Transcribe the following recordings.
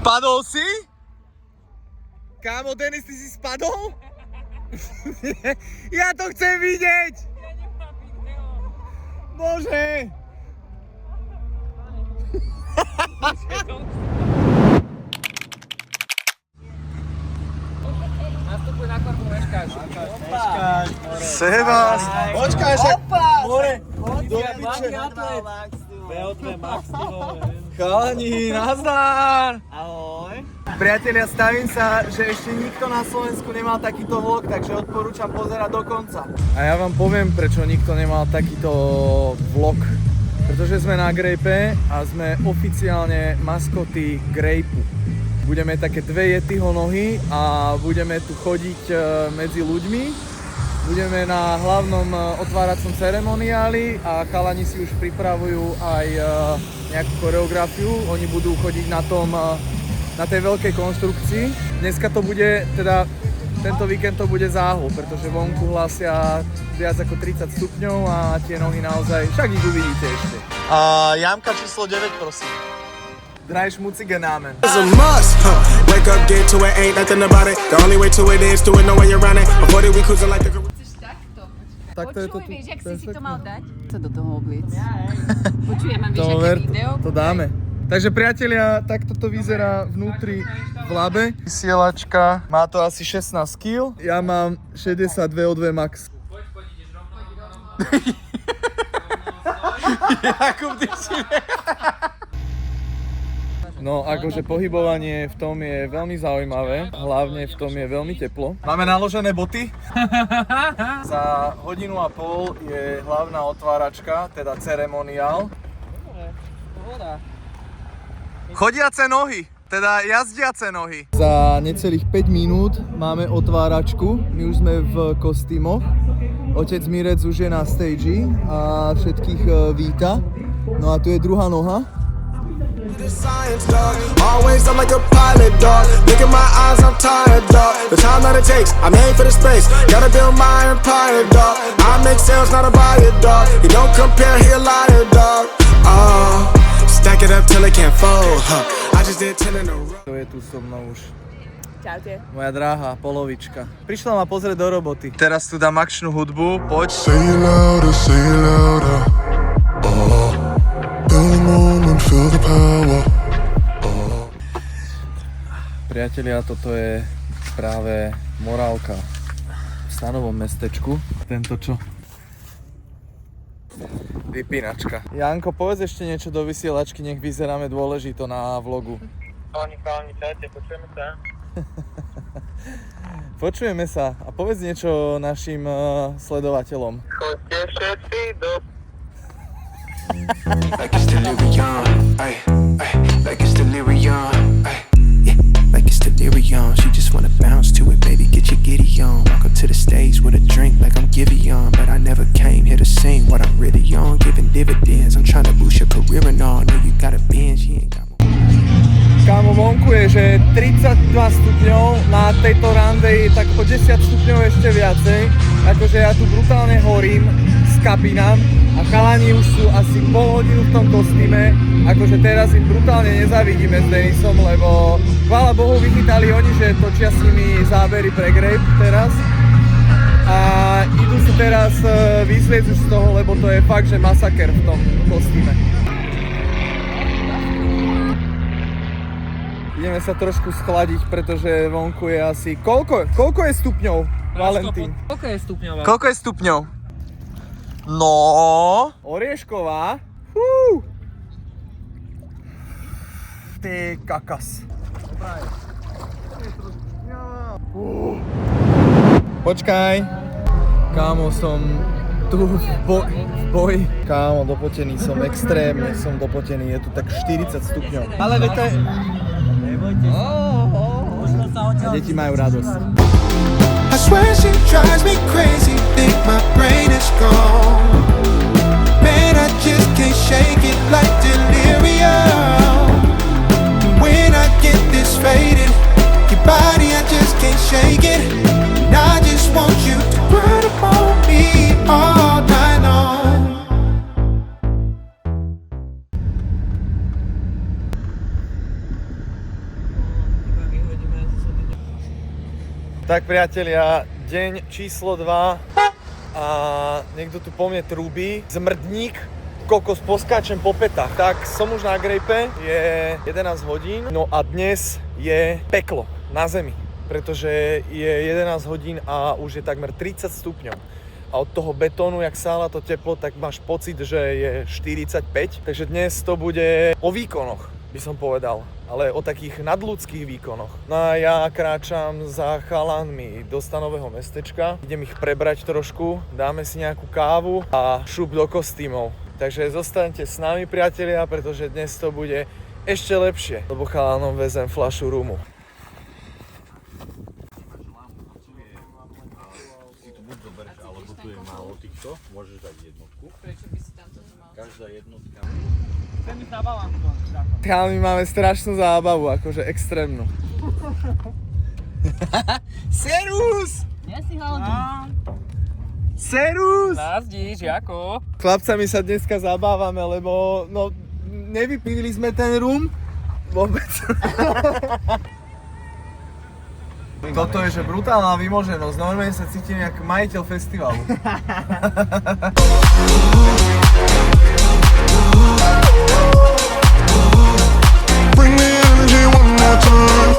Spadol si? Kámo, Denis, ty si spadol? Ja to chcem vidieť! Bože! Nastupuj na korbu, meškáš. Sebas! Počkaj, však... More! Do piče! VO2 Max, Chalani, nazdar! ahoj. Priatelia, stavím sa, že ešte nikto na Slovensku nemal takýto vlog, takže odporúčam pozerať do konca. A ja vám poviem, prečo nikto nemal takýto vlog. Pretože sme na Grape a sme oficiálne maskoty Grapeu. Budeme také dve Yetiho nohy a budeme tu chodiť medzi ľuďmi. Budeme na hlavnom otváracom ceremoniáli a chalani si už pripravujú aj nejakú choreografiu. Oni budú chodiť na tej veľkej konštrukcii. Dneska to bude, teda tento víkend to bude záhul, pretože vonku hlásia viac ako 30 stupňov a tie nohy naozaj, však ich uvidíte ešte. Jamka číslo 9, prosím. Drei schmutzige Namen. It's a must, huh? Wake up, get to it, ain't nothing about it. The only way to it is to it, no way around it. Before that we cruising like the... Tak to je to tu. Vieš, jak si to mal dať? Co do toho obliec? Počujem, mám vieš, aké video? To dáme. Takže priatelia, takto to vyzerá vnútri v labe. Vysielačka, má to asi 16 kg. Ja mám 60 VO2 Max. Jakub, ty si... No, akože pohybovanie v tom je veľmi zaujímavé, hlavne v tom je veľmi teplo. Máme naložené boty. Za hodinu a pol je hlavná otváračka, teda ceremoniál. Chodiace nohy, teda jazdiace nohy. Za necelých 5 minút máme otváračku, my už sme v kostýmoch. Otec Mirec už je na stage a všetkých víta. No a tu je druhá noha. Science, dog. Always I'm like a pilot, dog. Look at my eyes, I'm tired, dog. The time that it takes, I'm aiming for the space. Gotta build my empire, dog. I make sales, not a buyer, dog. You don't compare, he a liar, dog. Stack it up till it can't fold, huh? I just did 10 in a row. To je tu so mnou už. Čaute. Moja drahá polovička. Prišla ma pozrieť do roboty. Teraz tu dám akčnú hudbu, poď. Say it louder, say it louder. Feel the moment, feel the power. Priatelia, toto je práve morálka v stanovom mestečku. Tento čo? Vypínačka. Janko, povedz ešte niečo do vysielačky, nech vyzeráme dôležito na vlogu. Chalani, čaute, počujeme sa. Počujeme sa a povedz niečo našim sledovateľom. Chodte všetci do... Like it's delirium, ay, ay, like it's delirium, ay, yeah, like it's delirium. She just wanna bounce to it, baby, get your giddy on. Walk up to the stage with a drink like I'm Giveon, but I never came here to sing what I'm really on. Giving dividends, I'm trying to boost your career and all. Know you got a binge, she ain't got more. Kámo, vonku je, že 32 stupňov, na tejto runway tak o 10 stupňov ešte viacej. Akože ja tu brutálne horím z kabinám a chalani už sú asi pol hodinu v tom kostýme. Akože teraz im brutálne nezavidíme s Denisom, lebo chvála Bohu vychytali oni, že točia s nimi zábery pre Grape teraz. A idú sa teraz vyzliecť z toho, lebo to je fakt, že masaker v tom kostýme. Ideme sa trošku schladiť, pretože vonku je asi... Koľko je stupňov, Valentín? Koľko je stupňov? Koľko je stupňov? No... Oriešková. Ty kakas. Počkaj. Kámo, som tu v boji. Kámo, dopotený som, extrémne som dopotený. Je tu tak 40 stupňov. Ale to je... A deti majú radosť. I swear she drives me crazy, think my brain is gone. Man, I just can't shake it like delirium. When I get this faded, your body, I just can't shake it. And I just want you to run up on me all night long. Tak priatelia, deň číslo 2 a niekto tu po mne trúbi. Zmrdník, kokos, poskáčem po petách. Tak som už na grejpe, je 11 hodín, no a dnes je peklo na zemi, pretože je 11 hodín a už je takmer 30 stupňov. A od toho betónu, jak sála to teplo, tak máš pocit, že je 45. Takže dnes to bude o výkonoch, by som povedal, ale o takých nadľudských výkonoch. No a ja kráčam za chalanmi do stanového mestečka, idem ich prebrať trošku, dáme si nejakú kávu a šup do kostýmov. Takže zostaňte s nami, priatelia, pretože dnes to bude ešte lepšie, lebo chalanom vezem fľašu rumu. Tu je málo týchto, môžeš dať jednotku. Prečo by si tam to nemal? Každá jednotka. Chalani, máme strašnú zábavu, akože extrémnu. Serus! Nie si hlavný. Serus! Nazdíš, ako? Chlapcami sa dneska zabávame, lebo no, nevypili sme ten rum vôbec. Toto je že brutálna vymoženosť, normálne sa cítim jak majiteľ festivalu. Bring the energy one more time.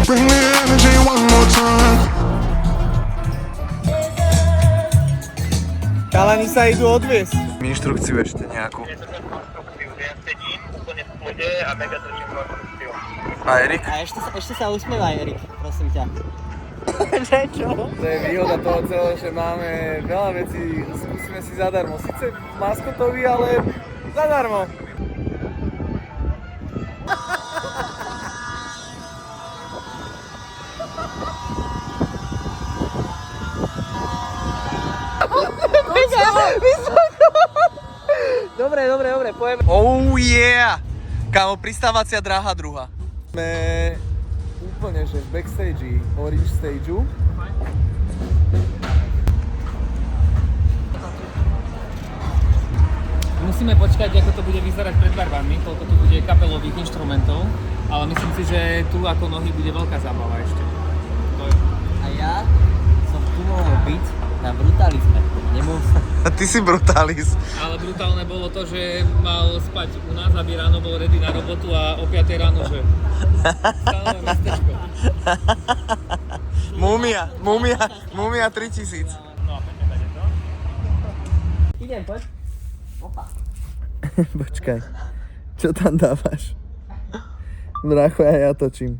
Bring the energy one more time. Chalani sa idú odviesť. Inštrukciu ešte nejakú. Je to ten konstrukciu, že ja sedím úplne v kľude a mega držím konstrukciu. A Erik? A ešte sa usmievaj, Erik, prosím ťa. To je výhoda toho celého, že máme veľa vecí, skúsime si zadarmo. Sice maskotovi, ale zadarmo. Dobre, pojeme. Oh yeah! Kámo, pristávacia dráha druhá. Sme úplne, že v backstage, orange stageu. Musíme počkať, ako to bude vyzerať pred barvami, koľko tu bude kapelových inštrumentov, ale myslím si, že tu ako nohy bude veľká zábava ešte. To je... A ja som tu mohol byť na brutalizme. Ty si brutalis. Ale brutálne bolo to, že mal spať u nás, aby ráno bol ready na robotu a o 5 ráno, že stanové mestečko. Múmia 3000. No a poďme dať to. Idem, poď. Opa. Počkaj, čo tam dávaš? Bracho, ja točím.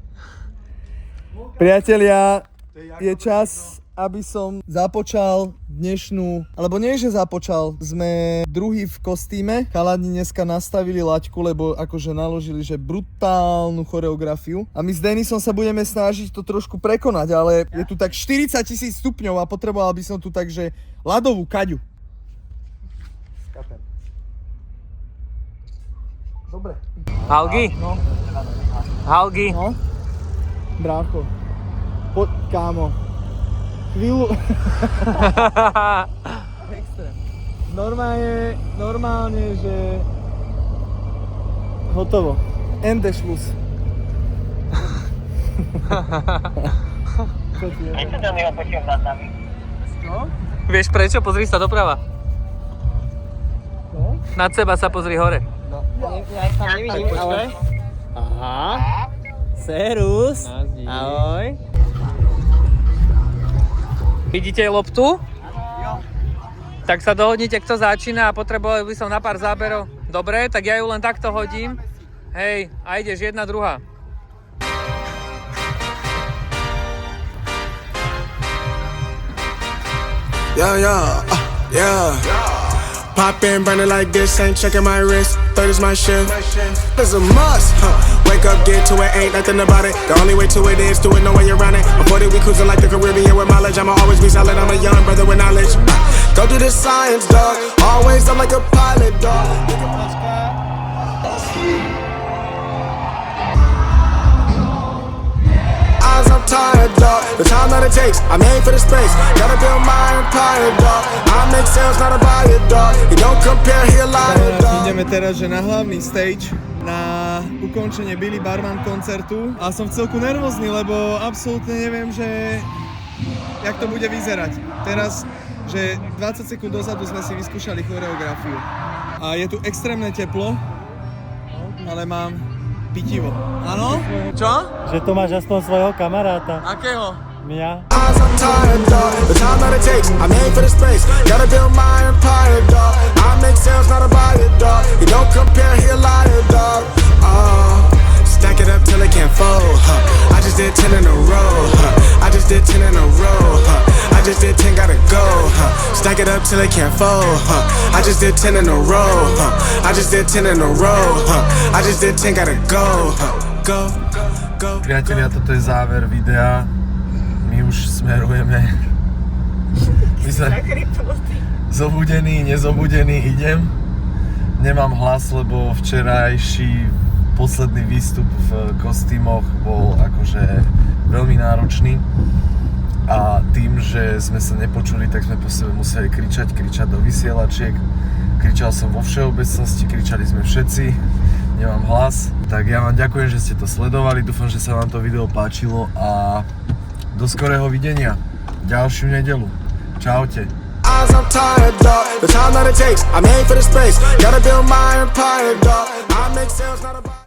Priatelia, je čas, aby som započal dnešnú, alebo nie, že započal, sme druhý v kostýme. Chalani dneska nastavili laťku, lebo akože naložili, že brutálnu choreografiu. A my s Denisom sa budeme snažiť to trošku prekonať, ale je tu tak 40 000 stupňov a potreboval by som tu takže ľadovú kaďu. Dobre. Halgi? No. Halgi? No. Brácho. Kámo. Chvíľu. Extrém. Normálne, že hotovo. Ende Schluss. Aj sa tam jeho počujem nad nami. No? Vieš prečo? Pozri sa doprava. No? Nad seba sa pozri hore. No, ja ich tam nevidím, ale... Aha. Serus. Nazdíš. Ahoj. Vidíte loptu? Tak sa dohodnite, kto začína a potreboval by som na pár záberov. Dobre, tak ja ju len takto hodím. Hej, a ideš jedna, druhá. Yeah. Pop in, burn it like this, ain't checking my wrist. Third is my shift. It's a must. Wake up, get to it, ain't nothing about it. The only way to it is do it, no way around it. I'm 40, we cruising like the Caribbean with mileage. I'ma always be solid, I'm a young brother with knowledge. Go do the science, dog. Always up like a pilot, dog. I'm tired, dog. The time that it takes, I made for the space. Gotta build my empire, dog. I make sales, not a buyer, dog. You don't compare, he a liar, dog. Ideme teraz, že na hlavný stage. na ukončenie Billy Barman koncertu a som v celku nervózny, lebo absolútne neviem, že jak to bude vyzerať. Teraz, že 20 sekúnd dozadu sme si vyskúšali choreografiu a je tu extrémne teplo, ale mám pitivo. Áno? Čo? Že to máš aspoň svojho kamaráta. Akého? Mňa. I'm tired, dog. The time that it takes, I made for the space. Gotta build my empire, dog. I make sales, not a buyer, dog. You don't compare, he a liar, dog. Stack it up till it can't fold, huh? I just did 10 in a row, huh? I just did 10 in a row, huh? I just did 10, gotta go, huh? Stack it up till it can't fold, huh? I just did 10 in a row, huh? I just did 10 in a row, huh? I just did 10, gotta go, huh? Go, go. Priatelia, toto je záver videa. My už smerujeme. My sa zobudený, nezobudený idem. Nemám hlas, lebo včerajší posledný výstup v kostýmoch bol akože veľmi náročný. A tým, že sme sa nepočuli, tak sme po sebe museli kričať do vysielačiek. Kričal som vo všeobecnosti, kričali sme všetci. Nemám hlas. Tak ja vám ďakujem, že ste to sledovali. Dúfam, že sa vám to video páčilo a do skorého videnia. Ďalšiu nedeľu. Čaute. I'm tired, dog. The time that it takes, I made for the space. Gotta build my empire, dog. I make sales, not a